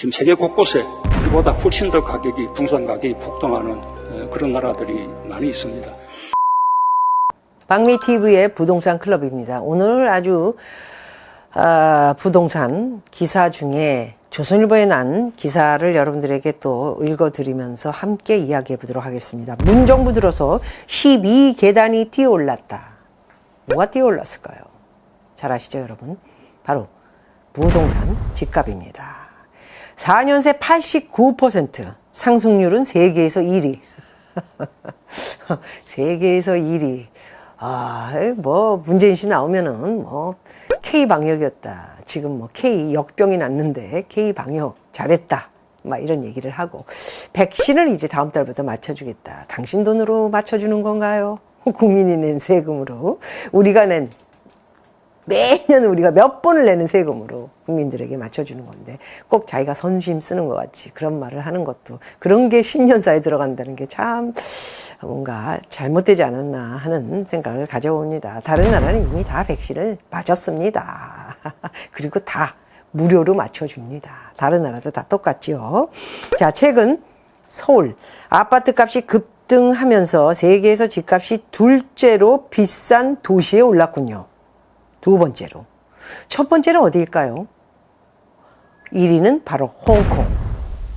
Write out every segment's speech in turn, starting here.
지금 세계 곳곳에 우리보다 훨씬 더 가격이 부동산 가격이 폭등하는 그런 나라들이 많이 있습니다. 박미TV의 부동산 클럽입니다. 오늘 아주 부동산 기사 중에 조선일보에 난 기사를 여러분들에게 또 읽어드리면서 함께 이야기해 보도록 하겠습니다. 문정부 들어서 12계단이 뛰어올랐다. 뭐가 뛰어올랐을까요? 잘 아시죠, 여러분? 바로 부동산 집값입니다. 4년 새 89%, 상승률은 세계에서 1위. 세계에서 1위. 문재인 씨 나오면은 K방역이었다. 지금 K 역병이 났는데 K방역 잘했다. 이런 얘기를 하고. 백신을 이제 다음 달부터 맞춰주겠다. 당신 돈으로 맞춰주는 건가요? 국민이 낸 세금으로. 매년 우리가 몇 번을 내는 세금으로 국민들에게 맞춰주는 건데 꼭 자기가 선심 쓰는 것 같이 그런 말을 하는 것도 그런 게 신년사에 들어간다는 게 참 뭔가 잘못되지 않았나 하는 생각을 가져봅니다. 다른 나라는 이미 다 백신을 맞았습니다. 그리고 다 무료로 맞춰줍니다. 다른 나라도 다 똑같죠. 자, 최근 서울 아파트 값이 급등하면서 세계에서 집값이 둘째로 비싼 도시에 올랐군요. 두 번째로. 첫 번째는 어디일까요? 1위는 바로 홍콩.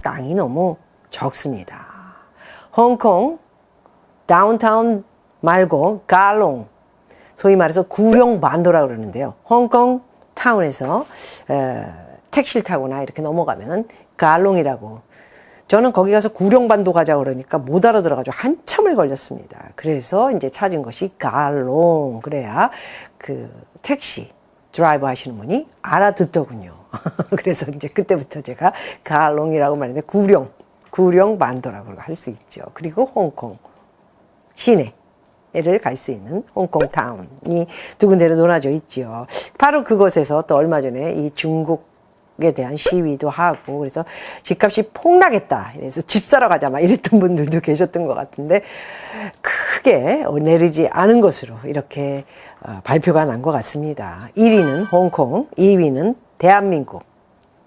땅이 너무 적습니다. 홍콩 다운타운 말고 갈롱, 소위 말해서 구룡반도라고 그러는데요. 홍콩 타운에서 택시를 타거나 이렇게 넘어가면은 갈롱이라고. 저는 거기 가서 구룡반도 가자고 그러니까 못 알아들어가지고 한참을 걸렸습니다. 그래서 이제 찾은 것이 갈롱. 그래야 그 택시 드라이브 하시는 분이 알아듣더군요. 그래서 이제 그때부터 제가 갈롱이라고 말했는데 구룡반도라고 할 수 있죠. 그리고 홍콩 시내를 갈 수 있는 홍콩 타운이 두 군데로 놓아져 있죠. 바로 그곳에서 또 얼마 전에 이 중국에 대한 시위도 하고 그래서 집값이 폭락했다. 그래서 집 사러 가자 이랬던 분들도 계셨던 것 같은데 크게 내리지 않은 것으로 이렇게 발표가 난 것 같습니다. 1위는 홍콩, 2위는 대한민국.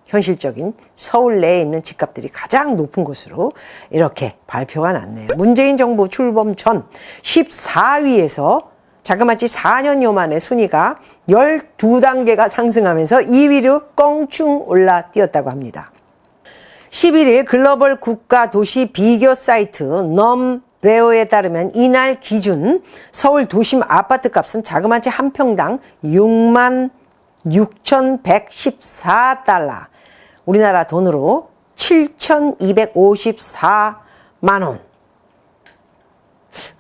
현실적인 서울 내에 있는 집값들이 가장 높은 곳으로 이렇게 발표가 났네요. 문재인 정부 출범 전 14위에서 자그마치 4년여 만에 순위가 12단계가 상승하면서 2위로 껑충 올라뛰었다고 합니다. 11일 글로벌 국가 도시 비교 사이트 넘베어에 따르면 이날 기준 서울 도심 아파트 값은 자그마치 한 평당 66,114달러. 우리나라 돈으로 7,254만 원.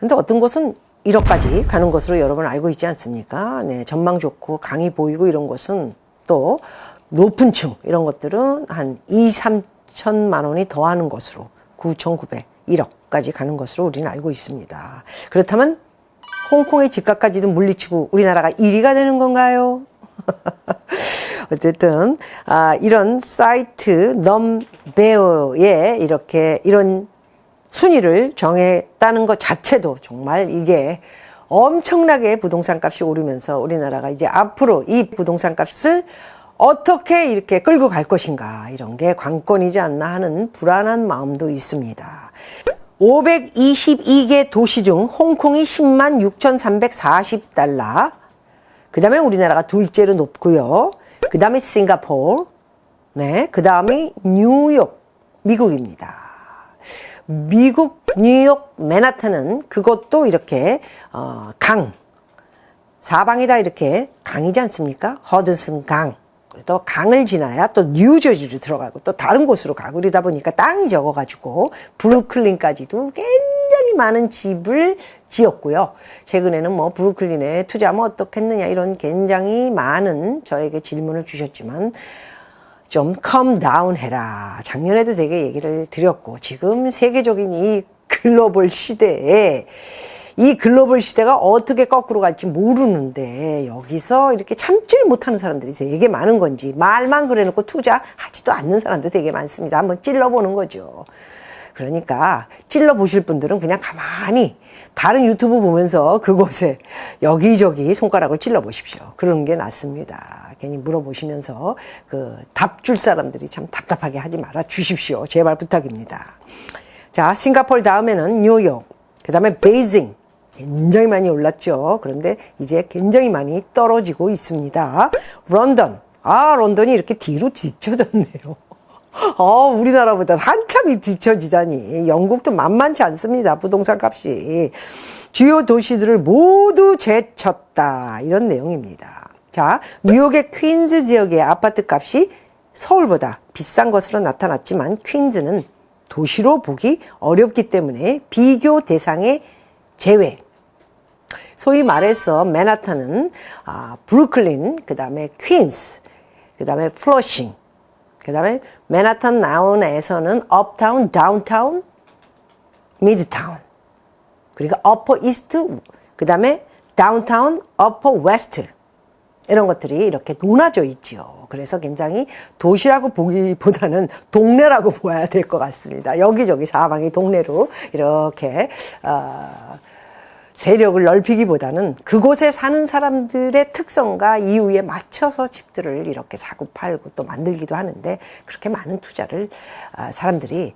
근데 어떤 곳은 1억까지 가는 것으로 여러분 알고 있지 않습니까? 네, 전망 좋고 강이 보이고 이런 곳은 또 높은 층 이런 것들은 한 2, 3천만 원이 더하는 것으로 9,900, 1억까지 가는 것으로 우리는 알고 있습니다. 그렇다면 홍콩의 집값까지도 물리치고 우리나라가 1위가 되는 건가요? 어쨌든 이런 사이트 넘베어에 이런 순위를 정했다는 것 자체도 정말 이게 엄청나게 부동산 값이 오르면서 우리나라가 이제 앞으로 이 부동산 값을 어떻게 이렇게 끌고 갈 것인가 이런 게 관건이지 않나 하는 불안한 마음도 있습니다. 522개 도시 중 홍콩이 106,340달러, 그 다음에 우리나라가 둘째로 높고요. 그 다음에 싱가포르, 네, 그 다음에 뉴욕, 미국입니다. 미국 뉴욕 맨하탄은 그것도 이렇게 사방이 다 이렇게 강이지 않습니까? 허드슨 강. 또 강을 지나야 또 뉴저지로 들어가고 또 다른 곳으로 가고 그러다 보니까 땅이 적어가지고 브루클린까지도 굉장히 많은 집을 지었고요. 최근에는 브루클린에 투자하면 어떻겠느냐 이런 굉장히 많은 저에게 질문을 주셨지만 좀 calm down 해라. 작년에도 되게 얘기를 드렸고 지금 세계적인 이 글로벌 시대에 이 글로벌 시대가 어떻게 거꾸로 갈지 모르는데 여기서 이렇게 참지를 못하는 사람들이 되게 많은 건지 말만 그래놓고 투자하지도 않는 사람도 되게 많습니다. 한번 찔러보는 거죠. 그러니까 찔러 보실 분들은 그냥 가만히 다른 유튜브 보면서 그곳에 여기저기 손가락을 찔러 보십시오. 그런 게 낫습니다. 괜히 물어보시면서 그 답 줄 사람들이 참 답답하게 하지 말아 주십시오. 제발 부탁입니다. 자, 싱가포르 다음에는 뉴욕, 그 다음에 베이징. 굉장히 많이 올랐죠. 그런데 이제 굉장히 많이 떨어지고 있습니다. 런던. 런던이 이렇게 뒤로 뒤쳐졌네요. 우리나라보다 한참이 뒤처지다니. 영국도 만만치 않습니다. 부동산 값이. 주요 도시들을 모두 제쳤다. 이런 내용입니다. 자, 뉴욕의 퀸즈 지역의 아파트 값이 서울보다 비싼 것으로 나타났지만 퀸즈는 도시로 보기 어렵기 때문에 비교 대상의 제외. 소위 말해서 맨하탄은 브루클린, 그 다음에 퀸스, 그 다음에 플러싱, 그 다음에 맨하탄 나운에서는 업타운, 다운타운, 미드타운, 그리고 어퍼 이스트, 그 다음에 다운타운, 어퍼 웨스트, 이런 것들이 이렇게 나눠져 있죠. 그래서 굉장히 도시라고 보기보다는 동네라고 봐야 될 것 같습니다. 여기저기 사방이 동네로 이렇게 세력을 넓히기보다는 그곳에 사는 사람들의 특성과 이유에 맞춰서 집들을 이렇게 사고 팔고 또 만들기도 하는데 그렇게 많은 투자를 사람들이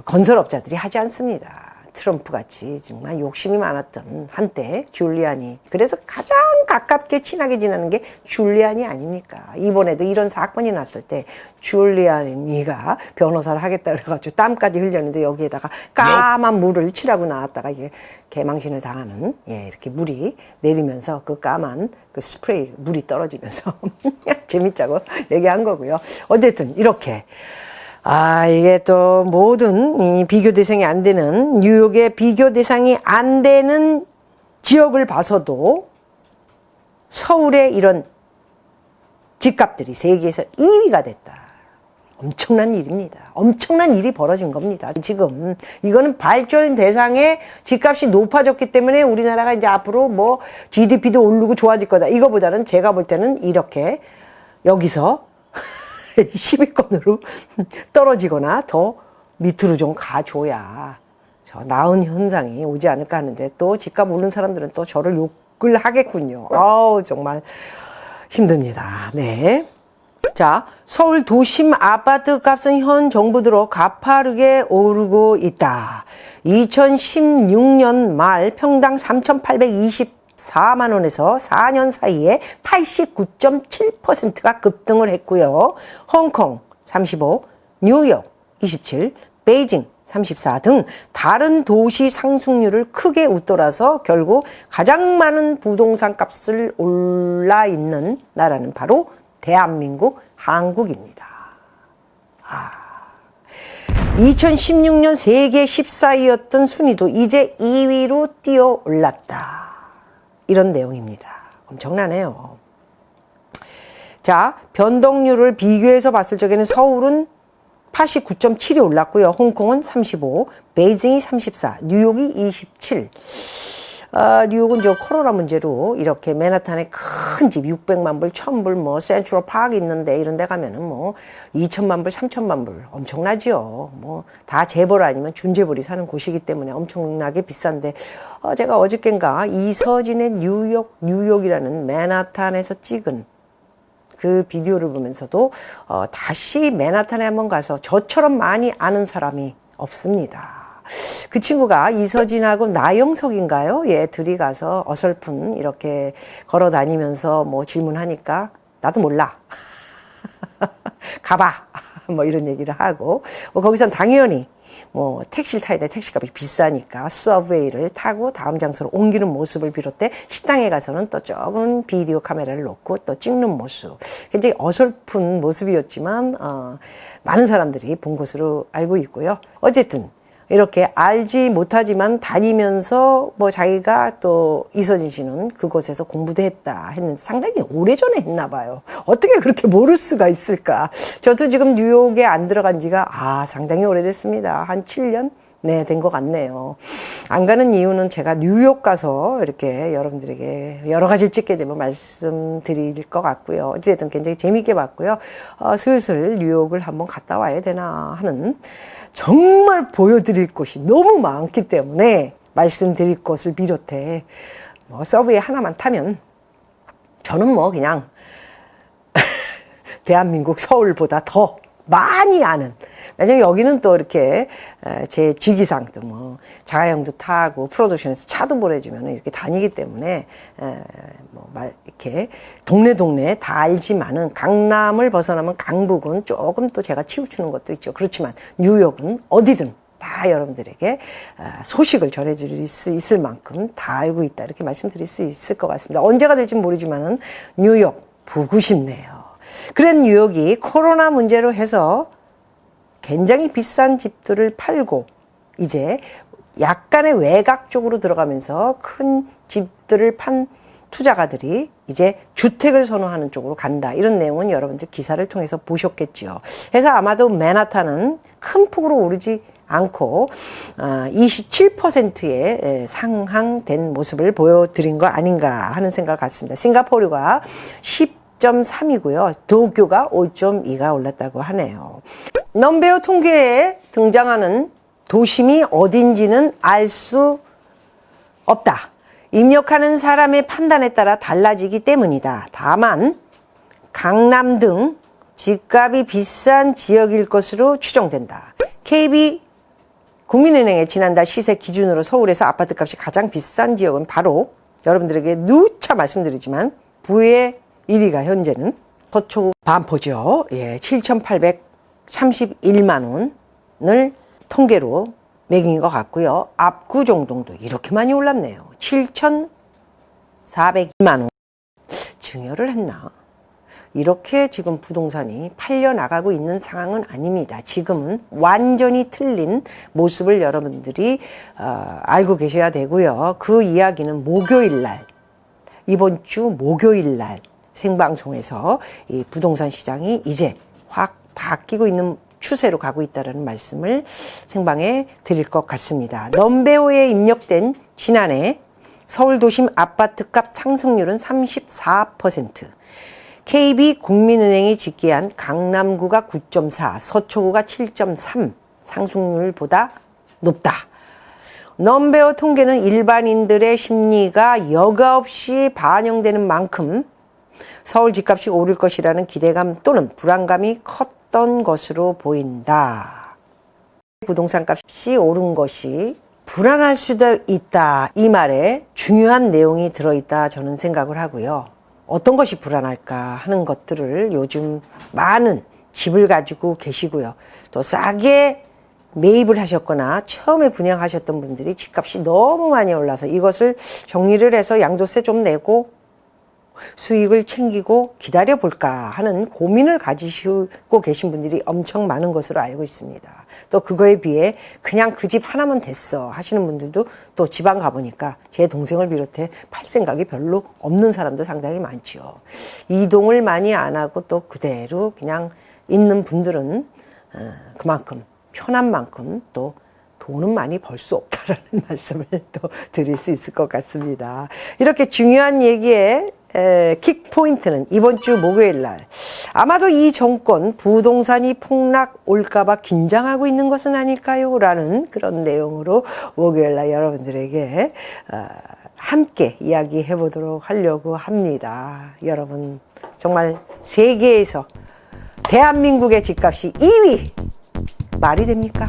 건설업자들이 하지 않습니다. 트럼프 같이 정말 욕심이 많았던 한때 줄리아니. 그래서 가장 가깝게 친하게 지내는 게 줄리아니 아닙니까? 이번에도 이런 사건이 났을 때 줄리아니가 변호사를 하겠다 그래가지고 땀까지 흘렸는데 여기에다가 까만 물을 칠하고 나왔다가 이게 개망신을 당하는, 이렇게 물이 내리면서 그 까만 그 스프레이 물이 떨어지면서 재밌자고 얘기한 거고요. 어쨌든 이렇게 이게 또 모든 이 비교 대상이 안 되는 뉴욕의 비교 대상이 안 되는 지역을 봐서도 서울의 이런 집값들이 세계에서 2위가 됐다. 엄청난 일입니다. 엄청난 일이 벌어진 겁니다. 지금 이거는 발전 대상의 집값이 높아졌기 때문에 우리나라가 이제 앞으로 뭐 GDP도 오르고 좋아질 거다. 이거보다는 제가 볼 때는 이렇게 여기서 10위권으로 떨어지거나 더 밑으로 좀 가줘야 저 나은 현상이 오지 않을까 하는데 또 집값 오른 사람들은 또 저를 욕을 하겠군요. 정말 힘듭니다. 네. 자, 서울 도심 아파트 값은 현 정부 들어 가파르게 오르고 있다. 2016년 말 평당 3,824만 원에서 4년 사이에 89.7%가 급등을 했고요. 홍콩 35, 뉴욕 27, 베이징 34 등 다른 도시 상승률을 크게 웃돌아서 결국 가장 많은 부동산 값을 올라 있는 나라는 바로 대한민국 한국입니다. 2016년 세계 14위였던 순위도 이제 2위로 뛰어 올랐다. 이런 내용입니다. 엄청나네요. 자, 변동률을 비교해서 봤을 적에는 서울은 89.7이 올랐고요. 홍콩은 35, 베이징이 34, 뉴욕이 27. 뉴욕은 저 코로나 문제로 이렇게 맨하탄에 큰 집 600만 불, 1000불, 뭐 센트럴 파크 있는데 이런 데 가면은 뭐 2000만 불, 3000만 불 엄청나지요. 뭐 다 재벌 아니면 준재벌이 사는 곳이기 때문에 엄청나게 비싼데 제가 어저께인가 이서진의 뉴욕이라는 맨하탄에서 찍은 그 비디오를 보면서도 다시 맨하탄에 한번 가서 저처럼 많이 아는 사람이 없습니다. 그 친구가 이서진하고 나영석인가요? 둘이 가서 어설픈 이렇게 걸어 다니면서 뭐 질문하니까 나도 몰라. 가봐. 뭐 이런 얘기를 하고 거기선 당연히 뭐 택시를 타야 돼. 택시값이 비싸니까 서브웨이를 타고 다음 장소로 옮기는 모습을 비롯해 식당에 가서는 또 적은 비디오 카메라를 놓고 또 찍는 모습. 굉장히 어설픈 모습이었지만 많은 사람들이 본 것으로 알고 있고요. 어쨌든 이렇게 알지 못하지만 다니면서 뭐 자기가 또 이서진 씨는 그곳에서 공부도 했는데 상당히 오래전에 했나 봐요. 어떻게 그렇게 모를 수가 있을까? 저도 지금 뉴욕에 안 들어간 지가 상당히 오래됐습니다. 한 7년, 네, 된 것 같네요. 안 가는 이유는 제가 뉴욕 가서 이렇게 여러분들에게 여러 가지를 찍게 되면 말씀드릴 것 같고요. 어쨌든 굉장히 재밌게 봤고요. 슬슬 뉴욕을 한번 갔다 와야 되나 하는, 정말 보여드릴 곳이 너무 많기 때문에 말씀드릴 것을 비롯해 뭐 서브웨이 하나만 타면 저는 뭐 그냥 대한민국 서울보다 더 많이 아는, 왜냐면 여기는 또 이렇게 제 직위상 또 뭐 자가용도 타고 프로덕션에서 차도 보내주면 이렇게 다니기 때문에 뭐 이렇게 동네 다 알지만은 강남을 벗어나면 강북은 조금 또 제가 치우치는 것도 있죠. 그렇지만 뉴욕은 어디든 다 여러분들에게 소식을 전해드릴 수 있을 만큼 다 알고 있다, 이렇게 말씀드릴 수 있을 것 같습니다. 언제가 될지 모르지만은 뉴욕 보고 싶네요. 그런 뉴욕이 코로나 문제로 해서 굉장히 비싼 집들을 팔고 이제 약간의 외곽 쪽으로 들어가면서 큰 집들을 판 투자가들이 이제 주택을 선호하는 쪽으로 간다, 이런 내용은 여러분들 기사를 통해서 보셨겠죠. 그래서 아마도 맨하탄은 큰 폭으로 오르지 않고 27%의 상향된 모습을 보여드린 거 아닌가 하는 생각 같습니다. 싱가포르가 10.3이고요. 도쿄가 5.2가 올랐다고 하네요. 넘베어 통계에 등장하는 도심이 어딘지는 알 수 없다. 입력하는 사람의 판단에 따라 달라지기 때문이다. 다만 강남 등 집값이 비싼 지역일 것으로 추정된다. KB 국민은행의 지난달 시세 기준으로 서울에서 아파트값이 가장 비싼 지역은 바로, 여러분들에게 누차 말씀드리지만 부의 1위가 현재는 서초 반포죠. 예, 7,831만 원을 통계로 매긴 것 같고요. 압구정동도 이렇게 많이 올랐네요. 7,402만 원. 증여를 했나? 이렇게 지금 부동산이 팔려 나가고 있는 상황은 아닙니다. 지금은 완전히 틀린 모습을 여러분들이 알고 계셔야 되고요. 그 이야기는 목요일 날, 이번 주 목요일 날 생방송에서 이 부동산 시장이 이제 확 바뀌고 있는 추세로 가고 있다는 말씀을 생방에 드릴 것 같습니다. 넘베오에 입력된 지난해 서울 도심 아파트값 상승률은 34%, KB 국민은행이 집계한 강남구가 9.4, 서초구가 7.3 상승률보다 높다. 넘베어 통계는 일반인들의 심리가 여과없이 반영되는 만큼 서울 집값이 오를 것이라는 기대감 또는 불안감이 컸던 것으로 보인다. 부동산 값이 오른 것이 불안할 수도 있다, 이 말에 중요한 내용이 들어있다 저는 생각을 하고요. 어떤 것이 불안할까 하는 것들을 요즘 많은 집을 가지고 계시고요. 또 싸게 매입을 하셨거나 처음에 분양하셨던 분들이 집값이 너무 많이 올라서 이것을 정리를 해서 양도세 좀 내고 수익을 챙기고 기다려볼까 하는 고민을 가지시고 계신 분들이 엄청 많은 것으로 알고 있습니다. 또 그거에 비해 그냥 그 집 하나면 됐어 하시는 분들도 또 지방 가보니까 제 동생을 비롯해 팔 생각이 별로 없는 사람도 상당히 많죠. 이동을 많이 안 하고 또 그대로 그냥 있는 분들은 그만큼 편한 만큼 또 돈은 많이 벌 수 없다라는 말씀을 또 드릴 수 있을 것 같습니다. 이렇게 중요한 얘기에 킥포인트는 이번 주 목요일 날, 아마도 이 정권 부동산이 폭락 올까봐 긴장하고 있는 것은 아닐까요? 라는 그런 내용으로 목요일 날 여러분들에게 함께 이야기해 보도록 하려고 합니다. 여러분, 정말 세계에서 대한민국의 집값이 2위! 말이 됩니까?